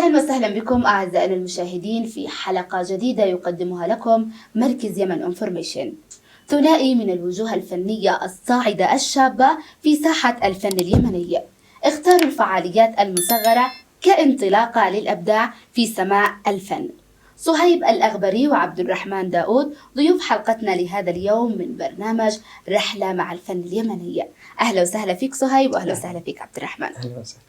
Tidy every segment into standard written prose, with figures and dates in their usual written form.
أهلا وسهلا بكم أعزائنا المشاهدين في حلقة جديدة يقدمها لكم مركز يمن انفورميشن، ثنائي من الوجوه الفنية الصاعدة الشابة في ساحة الفن اليمني. اختاروا الفعاليات المصغرة كانطلاقة للأبداع في سماع الفن. صهيب الأغبري وعبد الرحمن داود ضيوف حلقتنا لهذا اليوم من برنامج رحلة مع الفن اليمني. أهلا وسهلا فيك صهيب، وأهلا وسهلا فيك عبد الرحمن. أهلا وسهلا.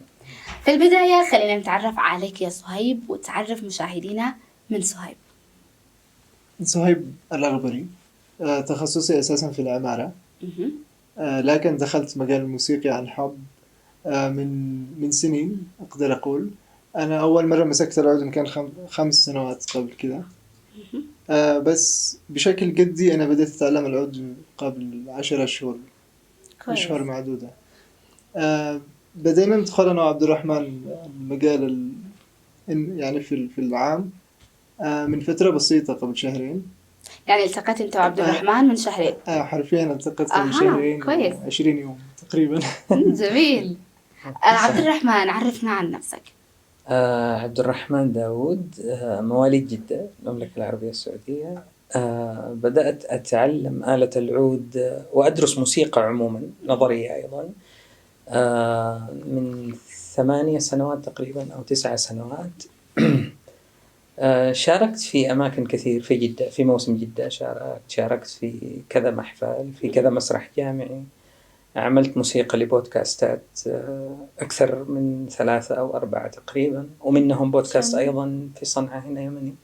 في البداية خلينا نتعرف عليك يا صهيب وتعرف مشاهدينا من صهيب. صهيب الأغبري، تخصصي أساسا في العمارة، لكن دخلت مجال الموسيقى عن حب من سنين. أقدر أقول أنا أول مرة مسكت العود كان 5 سنوات قبل كده، بس بشكل جدي أنا بديت أتعلم العود قبل 10 أشهر، أشهر معدودة. بدينا ندخل أنا وعبد الرحمن المجال يعني في العام من فترة بسيطة قبل شهرين. يعني التقيت أنت وعبد الرحمن من شهرين؟ حرفيا التقيت قبل شهرين، كويس. 20 يوم تقريبا. جميل. عبد الرحمن عرفنا عن نفسك. عبد الرحمن داود، مواليد جدة، المملكة العربية السعودية. بدأت أتعلم آلة العود وأدرس موسيقى عموما نظرية أيضا من 8 سنوات تقريبا أو 9 سنوات. شاركت في أماكن كثير في جدة، في موسم جدة شاركت في كذا محفل، في كذا مسرح جامعي. عملت موسيقى لبودكاستات أكثر من 3 أو 4 تقريبا، ومنهم بودكاست أيضا في صنعاء هنا يمني.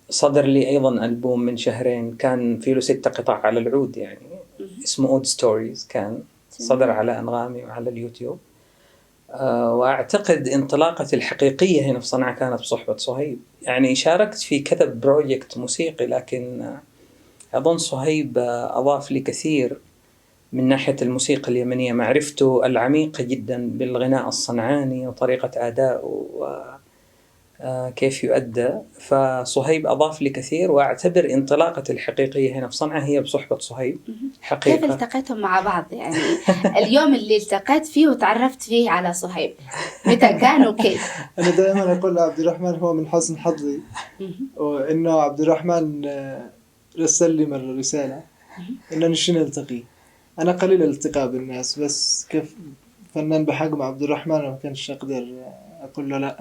صدر لي أيضا ألبوم من شهرين كان فيه 6 قطع على العود، يعني اسمه أود ستوريز، كان صدر على أنغامي وعلى اليوتيوب. وأعتقد انطلاقتي الحقيقية هنا في صنعاء كانت بصحبة صهيب. يعني شاركت في كذا بروجكت موسيقي، لكن أظن صهيب أضاف لي كثير من ناحية الموسيقى اليمنية، معرفته العميقة جدا بالغناء الصنعاني وطريقة أدائه وكيف يؤدى. فصهيب أضاف لي كثير، وأعتبر انطلاقتي الحقيقية هنا في صنعاء هي بصحبة صهيب حقيقة. كيف التقيتم مع بعض؟ يعني اليوم اللي التقيت فيه وتعرفت فيه على صهيب متى كان وكيف؟ أنا دائما أقول لعبد الرحمن هو من حسن حظي، وإنه عبد الرحمن رسل لي مرة رسالة إنه نشي نلتقي. أنا قليل الالتقاء بالناس، بس كيف فنان بحجم عبد الرحمن ما كانش أقدر أقول له لا.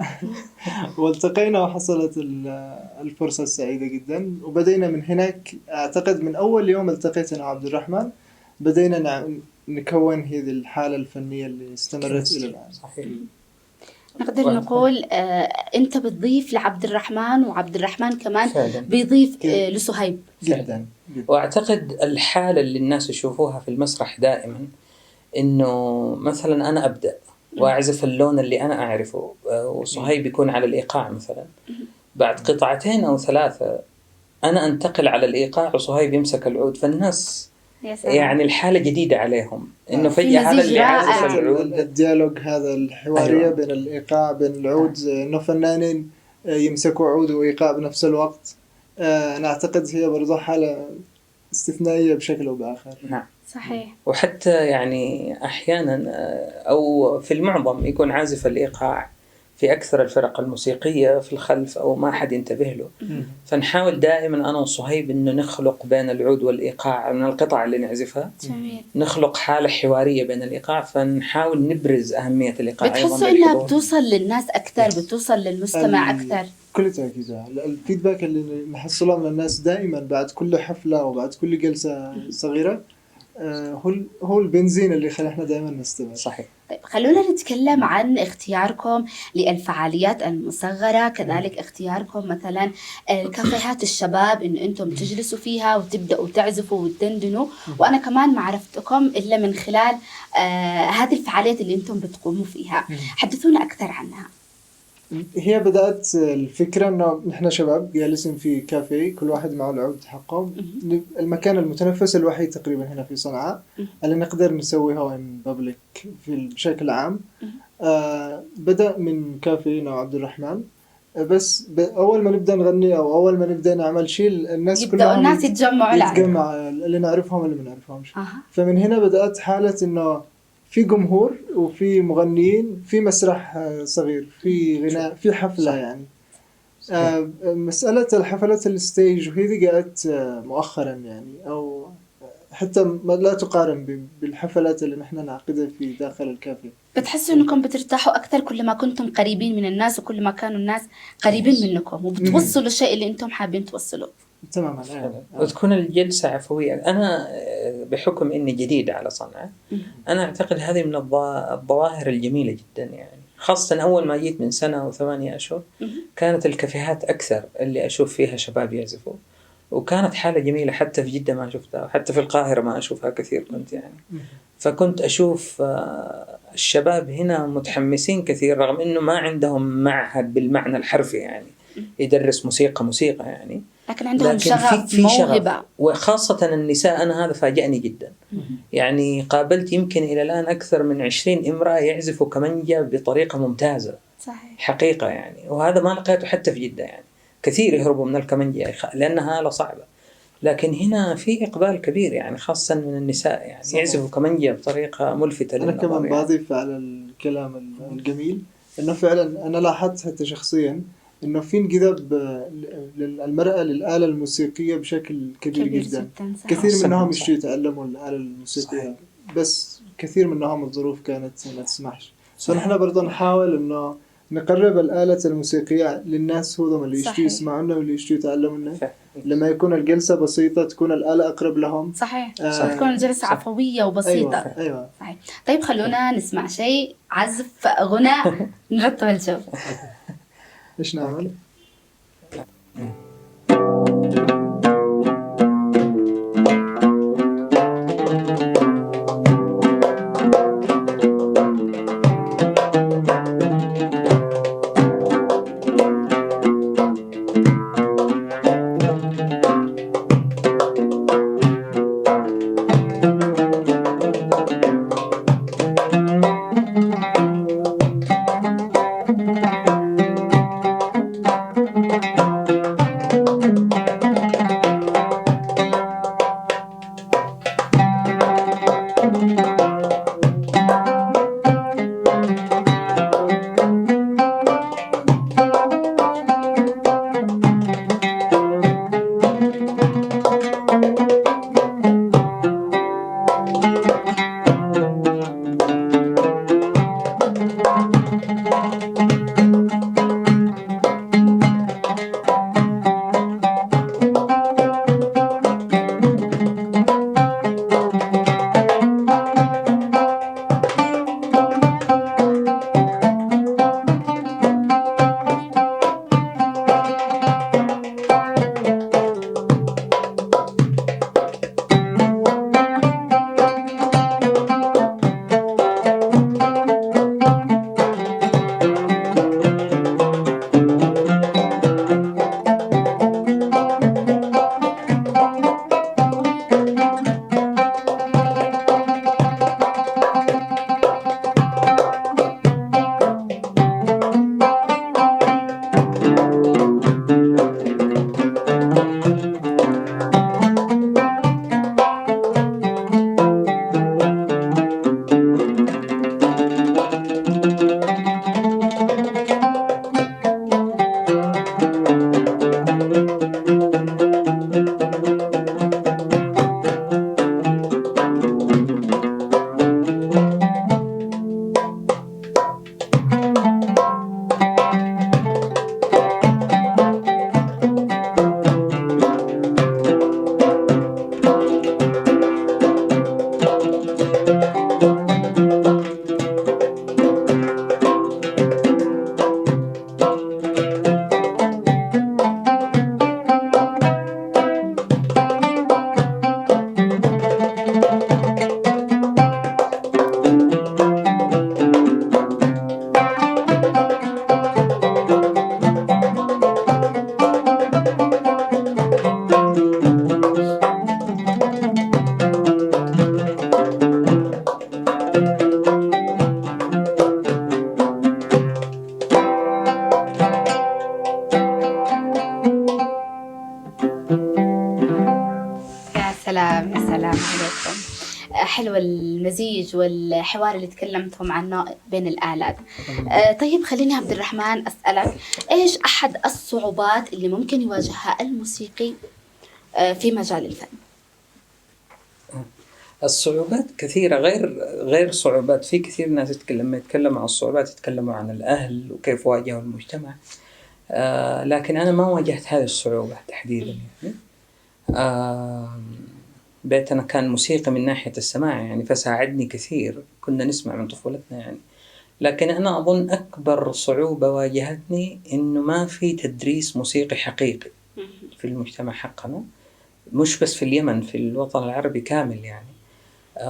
والتقينا وحصلت الفرصة السعيدة جدا، وبدينا من هناك. أعتقد من أول يوم التقيت أنا وعبد الرحمن بدينا نكون هذه الحالة الفنية اللي استمرت إلى الآن. صحيح. نقدر نقول أنت بتضيف لعبد الرحمن، وعبد الرحمن كمان فعلا بيضيف لصهيب جدا. وأعتقد الحالة اللي الناس يشوفوها في المسرح دائما إنه مثلا أنا أبدأ وأعزف اللون اللي أنا أعرفه، وصهيب يكون على الإيقاع مثلا. بعد 2 أو 3 أنا أنتقل على الإيقاع وصهيب يمسك العود، فالناس يعني الحالة جديدة عليهم إنه فجأة هذا اللي عازف العود. الديالوج هذا، الحوارية أيوة. بين الإيقاع بين العود، إنه فنانين يمسكوا عود وإيقاع بنفس الوقت. أنا أعتقد هي برضو حالة استثنائية بشكل أو بآخر. نعم صحيح. وحتى يعني أحيانا أو في المعظم يكون عازف الإيقاع في أكثر الفرق الموسيقية في الخلف أو ما حد ينتبه له. فنحاول دائما أنا وصهيب إنه نخلق بين العود والإيقاع من القطع اللي نعزفها. جميل. نخلق حالة حوارية بين الإيقاع، فنحاول نبرز أهمية الإيقاع. بتحسوا إنها بتوصل للناس أكثر، بتوصل للمستمع أكثر؟ كل تأكيد. الفيدباك اللي نحصله من الناس دائما بعد كل حفلة وبعد كل جلسة صغيرة هو البنزين اللي خلينا دائما نستمر. صحيح. طيب خلونا نتكلم عن اختياركم للفعاليات المصغرة، كذلك اختياركم مثلا كافيهات الشباب إن أنتم تجلسوا فيها وتبدأوا تعزفوا وتدندنوا، وأنا كمان ما عرفتكم إلا من خلال هذه الفعاليات اللي أنتم بتقوموا فيها. حدثونا أكثر عنها. هي بدأت الفكرة إنه نحن شباب جالسين في كافيه، كل واحد معه العود حقه. المكان المتنفس الوحيد تقريبا هنا في صنعاء اللي نقدر نسويها in public بشكل عام. بدأ من كافيه أنا وعبد الرحمن، بس أول ما نبدأ نغني أو أول ما نبدأ نعمل شيء الناس يبدأوا الناس يتجمع اللي نعرفهم اللي ما نعرفهمش. فمن هنا بدأت حالة إنه في جمهور وفي مغنيين، في مسرح صغير، في غناء، في حفلة يعني. مسألة الحفلات الستيج وهذه جاءت مؤخرا يعني، أو حتى لا تقارن بالحفلات اللي نحن نعقدها في داخل الكافيه. بتحسوا انكم بترتاحوا اكثر كل ما كنتم قريبين من الناس، وكل ما كانوا الناس قريبين منكم وبتوصلوا الشيء اللي انتم حابين توصلوه. تماما. وتكون الجلسة عفوية. أنا بحكم إني جديد على صنعاء، أنا أعتقد هذه من الظواهر الجميلة جدا يعني، خاصة أول ما جيت من سنة و8 أشهر كانت الكافيهات أكثر اللي أشوف فيها شباب يعزفوا، وكانت حالة جميلة. حتى في جدة ما شفتها، حتى في القاهرة ما أشوفها كثير كنت يعني. فكنت أشوف الشباب هنا متحمسين كثير، رغم إنه ما عندهم معهد بالمعنى الحرفي يعني يدرس موسيقى يعني، لكن عندهم شغف، في موهبة. وخاصة النساء. أنا هذا فاجأني جدا يعني. قابلت يمكن إلى الآن أكثر من 20 امرأة يعزفوا كمانجا بطريقة ممتازة. صحيح. حقيقة يعني، وهذا ما لقيته حتى في جدة يعني. كثير يهربوا من الكمانجا لأنها آلة صعبة، لكن هنا في إقبال كبير يعني، خاصة من النساء يعني. صحيح. يعزفوا كمانجا بطريقة ملفتة للنظر. أنا كمان بضيف على الكلام الجميل إنه فعلا أنا لاحظت حتى شخصيا إنه في انجذاب للمرأة للآلة الموسيقية بشكل كبير جدا. كثير منهم يشتوا يتعلموا الآلة الموسيقية. صحيح. بس كثير منهم الظروف كانت ما تسمحش. فنحن برضه نحاول إنه نقرب الآلة الموسيقية للناس هذول اللي يشتوا يسمعونا واللي يشتوا يتعلمونا. لما يكون الجلسة بسيطة تكون الآلة أقرب لهم. صحيح. تكون الجلسة عفوية وبسيطة. أيوة. صحيح. طيب خلونا نسمع شيء عزف غناء نرتب الجو. إيش نعمل؟ سلام عليكم. حلو المزيج والحوار اللي تكلمتم عنه بين الآلات. طيب خليني عبد الرحمن أسألك، إيش أحد الصعوبات اللي ممكن يواجهها الموسيقي في مجال الفن؟ الصعوبات كثيرة، غير صعوبات. في كثير ناس لما يتكلموا عن الصعوبات يتكلموا عن الأهل وكيف واجهوا المجتمع، لكن أنا ما واجهت هذه الصعوبة تحديدا. يعني بيتنا كان موسيقى من ناحية السماع يعني، فساعدني كثير، كنا نسمع من طفولتنا يعني. لكن أنا أظن أكبر صعوبة واجهتني إنه ما في تدريس موسيقي حقيقي في المجتمع حقنا، مش بس في اليمن، في الوطن العربي كامل يعني.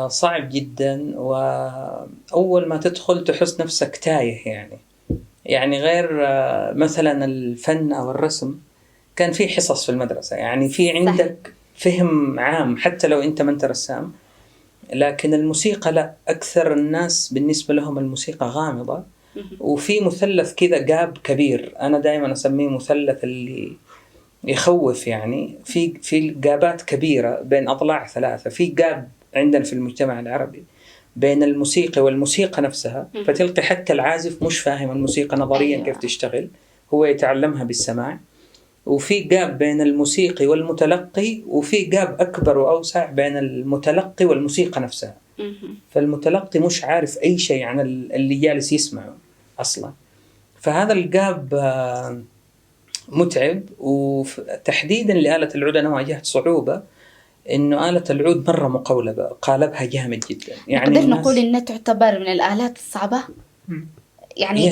صعب جدا، وأول ما تدخل تحس نفسك تايه يعني غير مثلا الفن أو الرسم كان في حصص في المدرسة، يعني في عندك فهم عام حتى لو أنت ما أنت رسام. لكن الموسيقى لا، أكثر الناس بالنسبة لهم الموسيقى غامضة، وفي مثلث كذا جاب كبير، أنا دائما أسميه مثلث اللي يخوف يعني. في جابات كبيرة بين أضلاع ثلاثة، في جاب عندنا في المجتمع العربي بين الموسيقى والموسيقى نفسها، فتلقي حتى العازف مش فاهم الموسيقى نظريا كيف تشتغل، هو يتعلمها بالسماع. وفي جاب بين الموسيقي والمتلقي، وفي جاب أكبر وأوسع بين المتلقي والموسيقى نفسها. فالمتلقي مش عارف أي شيء عن اللي جالس يسمعه أصلا. فهذا الجاب متعب، وتحديدا لآلة العود أنا واجهت صعوبة إنه آلة العود مرة مقولبة، قالبها جامد جدا يعني. نقدر نقول إنها تعتبر من الآلات الصعبة يعني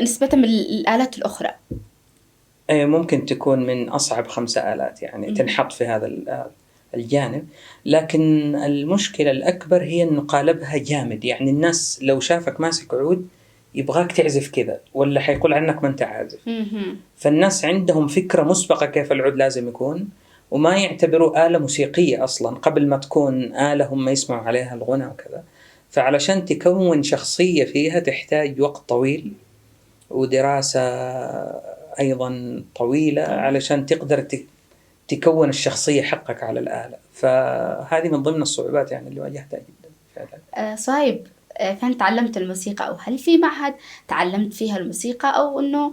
نسبة من الآلات الأخرى. ممكن تكون من أصعب 5 آلات يعني تنحط في هذا الجانب. لكن المشكلة الأكبر هي إنه قالبها جامد، يعني الناس لو شافك ماسك عود يبغاك تعزف كذا، ولا حيقول عنك ما أنت عازف. فالناس عندهم فكرة مسبقة كيف العود لازم يكون، وما يعتبروا آلة موسيقية أصلا قبل ما تكون آلة هم يسمعوا عليها الغنى وكذا. فعلشان تكون شخصية فيها تحتاج وقت طويل ودراسة أيضا طويلة علشان تقدر تكون الشخصية حقك على الآلة. فهذه من ضمن الصعوبات يعني اللي واجهتها جدا فعلا. صايب، فين تعلمت الموسيقى، أو هل في معهد تعلمت فيها الموسيقى، أو إنه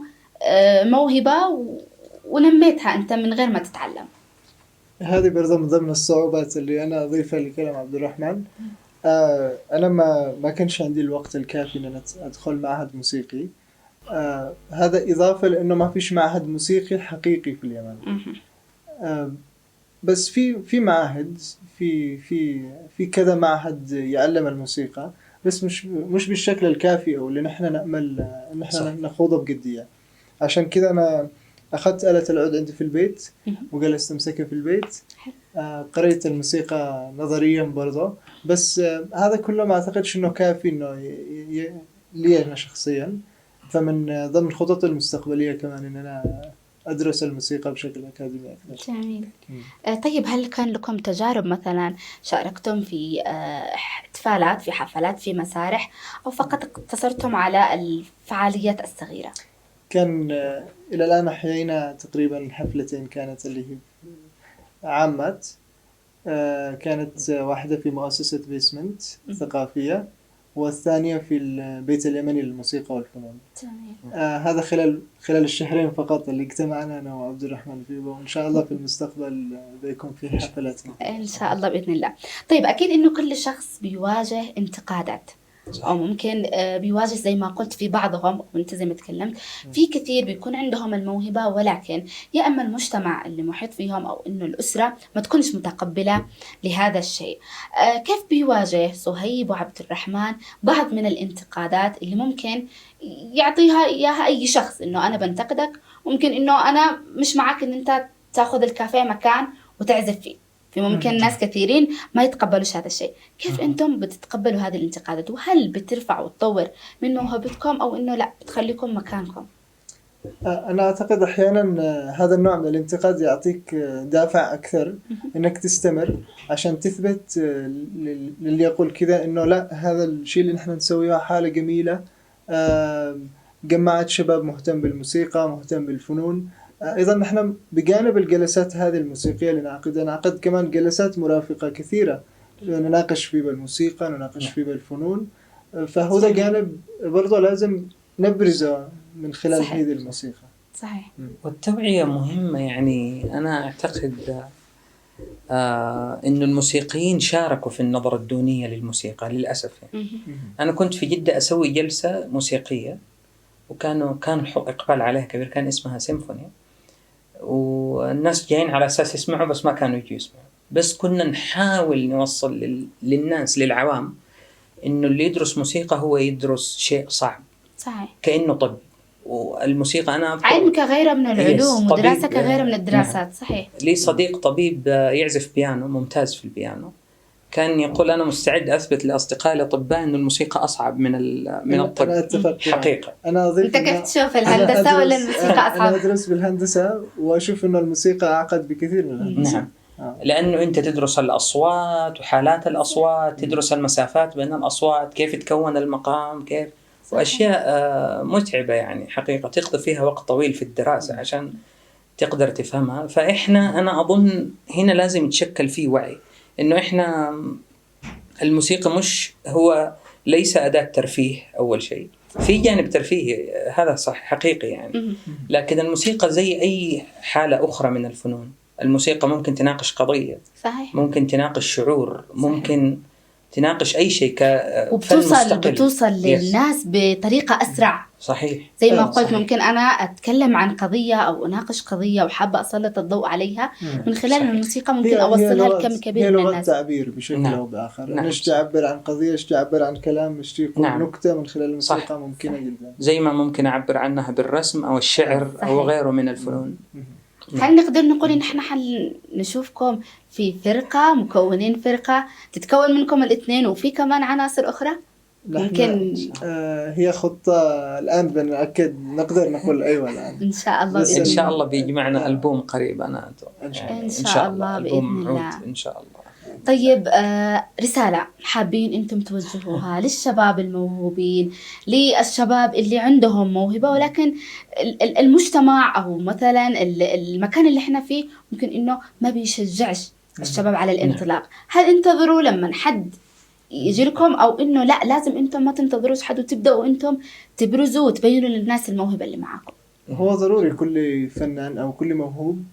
موهبة ونميتها أنت من غير ما تتعلم؟ هذه برضه من ضمن الصعوبات اللي أنا أضيفها لكلام عبد الرحمن. أنا ما كانش عندي الوقت الكافي إن أنا أدخل معهد موسيقي. هذا إضافة لأنه ما فيش معهد موسيقي حقيقي في اليمن. بس في معاهد، في كذا معهد يعلم الموسيقى، بس مش بالشكل الكافي أو اللي نحن نأمل إن نحن نخوضه بجدية. عشان كذا أنا أخذت آلة العود عندي في البيت وجلست أمسكها في البيت. قريت الموسيقى نظريا برضه، بس هذا كله ما أعتقدش إنه كافي إنه لي أنا شخصيا. فمن ضمن خططي المستقبلية كمان إن أنا أدرس الموسيقى بشكل أكاديمي أكثر. جميل. طيب هل كان لكم تجارب مثلا شاركتم في احتفالات، في حفلات، في مسارح، أو فقط اقتصرتم على الفعاليات الصغيرة؟ كان إلى الآن أحيينا تقريبا حفلتين، كانت اللي هي عامات. كانت واحدة في مؤسسة بيسمنت الثقافية، والثانية في البيت اليمني للموسيقى والفنون. هذا خلال الشهرين فقط اللي اجتمعنا أنا وعبد الرحمن فيه، وإن شاء الله في المستقبل بيكون في حفلات إن شاء الله بإذن الله. طيب أكيد إنه كل شخص بيواجه انتقادات، أو ممكن بيواجه زي ما قلت في بعضهم، وانت زي ما تكلمت في كثير بيكون عندهم الموهبة، ولكن يا أما المجتمع اللي محيط فيهم أو إنه الأسرة ما تكونش متقبلة لهذا الشيء. كيف بيواجه صهيب وعبد الرحمن بعض من الانتقادات اللي ممكن يعطيها إياها أي شخص، إنه أنا بنتقدك، ممكن إنه أنا مش معك إن أنت تأخذ الكافيه مكان وتعزف فيه، في ممكن ناس كثيرين ما يتقبلوش هذا الشيء. كيف أنتم بتتقبلوا هذه الانتقادات، وهل بترفع وتطور من موهبتكم، أو إنه لا بتخليكم مكانكم؟ أنا أعتقد أحيانا هذا النوع من الانتقاد يعطيك دافع أكثر إنك تستمر، عشان تثبت للي يقول كذا إنه لا، هذا الشيء اللي نحن نسويه حالة جميلة، جمعت شباب مهتم بالموسيقى، مهتم بالفنون. أيضا نحن بجانب الجلسات هذه الموسيقية اللي نعقد كمان جلسات مرافقة كثيرة نناقش فيه بالموسيقى، نناقش فيه بالفنون. فهو ده جانب برضه لازم نبرزه من خلال صحيح. هذه الموسيقى. صحيح. والتوعية مهمة. يعني أنا أعتقد إنه الموسيقيين شاركوا في النظرة الدونية للموسيقى للأسف. يعني أنا كنت في جدة أسوي جلسة موسيقية، كان إقبال عليها كبير، كان اسمها سيمفوني، والناس جايين على أساس يسمعوا بس ما كانوا يجوا يسمعوا. بس كنا نحاول نوصل للناس، للعوام، إنه اللي يدرس موسيقى هو يدرس شيء صعب. صحيح. كأنه طب، والموسيقى أنا أذكر علم كغيره من العلوم، طبيب، ودراسة كغيره من الدراسات. نعم. صحيح. لي صديق طبيب يعزف بيانو، ممتاز في البيانو، كان يقول أنا مستعد أثبت لأصدقائي الأطباء إنه الموسيقى أصعب من الطب. أنا أتفق حقيقة. أنا أضيف أنت كيف تشوف الهندسة ولا الموسيقى أصعب؟ أنا أدرس بالهندسة وأشوف إنه الموسيقى أعقد بكثير من الهندسة. نعم. لأنه أنت تدرس الأصوات وحالات الأصوات، تدرس المسافات بين الأصوات، كيف يتكون المقام، كيف، وأشياء متعبة يعني حقيقة، تقضي فيها وقت طويل في الدراسة عشان تقدر تفهمها. فإحنا أنا أظن هنا لازم يتشكل فيه وعي إنه إحنا الموسيقى مش هو ليس أداة ترفيه أول شيء، في جانب ترفيهي هذا صح حقيقي يعني، لكن الموسيقى زي أي حالة أخرى من الفنون. الموسيقى ممكن تناقش قضية، صحيح. ممكن تناقش شعور، ممكن تناقش أي شيء كفن وبتوصل للناس بطريقة أسرع. صحيح. زي ما قلت صحيح. ممكن أنا أتكلم عن قضية أو أناقش قضية وحابة أسلط الضوء عليها من خلال صحيح. الموسيقى، ممكن أوصلها لكم كبير هي من لغة الناس. تعبير بشكل نعم. أو بآخر. نعم. مش تعبر عن قضية، مش تعبر عن كلام، مش يقول نعم. نكتة من خلال الموسيقى. صح. ممكنة جدا. زي ما ممكن أعبر عنها بالرسم أو الشعر صحيح. أو غيره من الفنون. هل نقدر نقول إن إحنا نشوفكم في فرقة، مكونين فرقة تتكون منكم الاثنين وفي كمان عناصر أخرى؟ ممكن هي خطة الآن بنأكد، نقدر نقول أيوة الآن إن شاء الله بإذن إن شاء الله. الله بيجمعنا ألبوم قريب. أنا يعني إن شاء الله ألبوم بإذن الله. عود إن شاء الله. طيب رسالة حابين أنتم توجهوها للشباب الموهوبين، للشباب اللي عندهم موهبة ولكن المجتمع أو مثلا المكان اللي احنا فيه ممكن إنه ما بيشجعش الشباب على الانطلاق. هل انتظروا لما حد يجي لكم، أو إنه لا لازم أنتم ما تنتظروش حد وتبدأوا أنتم تبرزوا وتبينوا للناس الموهبة اللي معاكم؟ هو ضروري كل فنان أو كل موهوب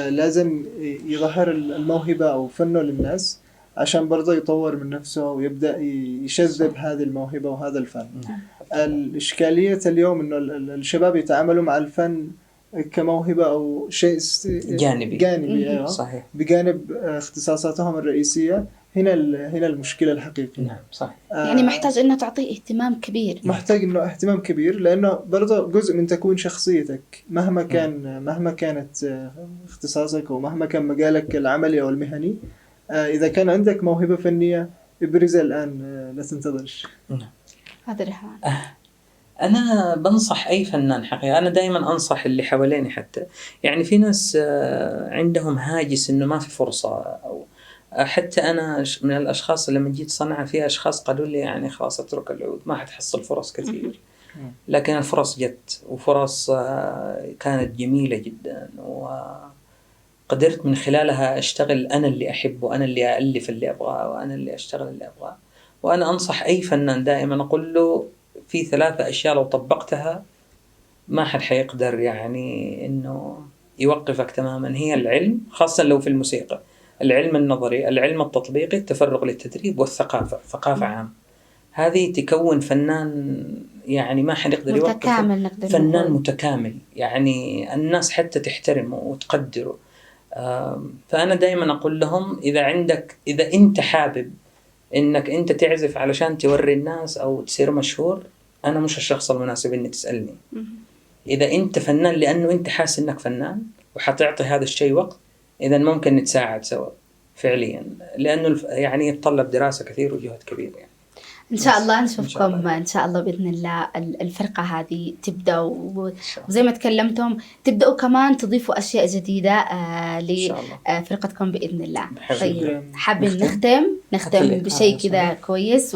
لازم يظهر الموهبة أو فنه للناس عشان برضه يطور من نفسه ويبدأ يشذب هذه الموهبة وهذا الفن. الإشكالية اليوم إنه الشباب يتعاملوا مع الفن كموهبة أو شيء جانبي. صحيح. بجانب اختصاصاتهم الرئيسية. هنا المشكلة الحقيقية. نعم صح. يعني محتاج إنه تعطيه اهتمام كبير. محتاج إنه اهتمام كبير، لأنه برضه جزء من تكوين شخصيتك مهما كانت اختصاصك ومهما كان مجالك العملي أو المهني. إذا كان عندك موهبة فنية ابرزها الآن، لا تنتظرش. هذا رهان. أنا بنصح أي فنان حقيقة، أنا دائما أنصح اللي حواليني حتى، يعني في ناس عندهم هاجس إنه ما في فرصة، أو حتى أنا من الأشخاص اللي لما جيت صنعة في أشخاص قالوا لي يعني خلاص اترك العود، ما حتحصل فرص كثير. لكن الفرص جت، وفرص كانت جميلة جدا، وقدرت من خلالها أشتغل أنا اللي أحبه، أنا اللي أألف اللي أبغاه، وأنا اللي أشتغل اللي أبغاه. وأنا أنصح أي فنان دائما أقول له في 3 أشياء لو طبقتها ما حد حيقدر يعني إنه يوقفك تماما. هي العلم، خاصة لو في الموسيقى، العلم النظري، العلم التطبيقي، التفرغ للتدريب، والثقافة، ثقافة عام. هذه تكون فنان يعني ما حد يقدر يوقفه، فنان متكامل يعني الناس حتى تحترمه وتقدره. فأنا دائما أقول لهم إذا أنت حابب إنك أنت تعزف علشان توري الناس أو تصير مشهور، أنا مش الشخص المناسب إني تسألني. إذا أنت فنان لأنه أنت حاسس إنك فنان وحتعطي هذا الشيء وقت، إذا ممكن نتساعد سوا فعليا، لأنه يعني يتطلب دراسة كثير وجهد كبير يعني. إن شاء الله نشوفكم إن شاء الله بإذن الله. الفرقة هذه تبدأ وزي ما تكلمتم تبدأوا كمان تضيفوا أشياء جديدة لفرقتكم بإذن الله. طيب حابين نختم بشيء كذا كويس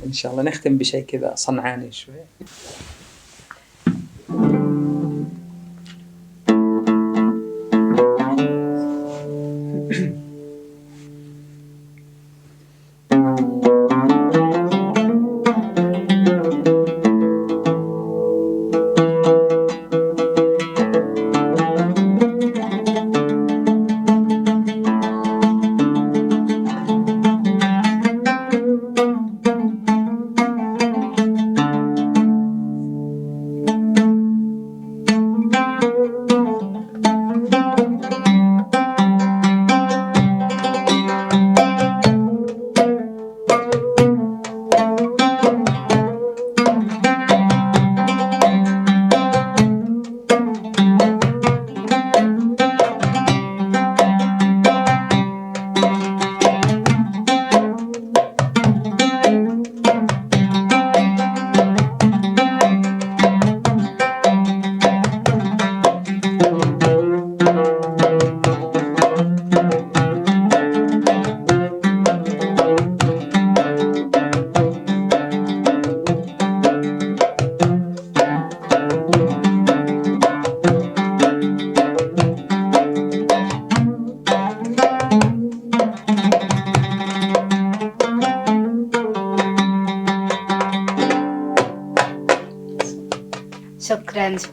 إن شاء الله نختم بشيء كذا صنعاني شوي.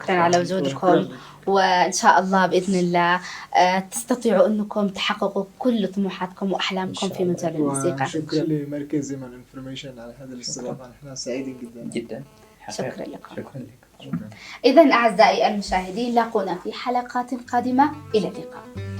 شكرا على وجودكم، وإن شاء الله بإذن الله تستطيعوا أنكم تحققوا كل طموحاتكم وأحلامكم في مجال الموسيقى. شكرا لمركز يمن انفورميشن على هذا الاستضافة، نحن سعيدين جدا. شكرا لكم. شكرا لك. إذن أعزائي المشاهدين، لاقونا في حلقات قادمة، إلى اللقاء.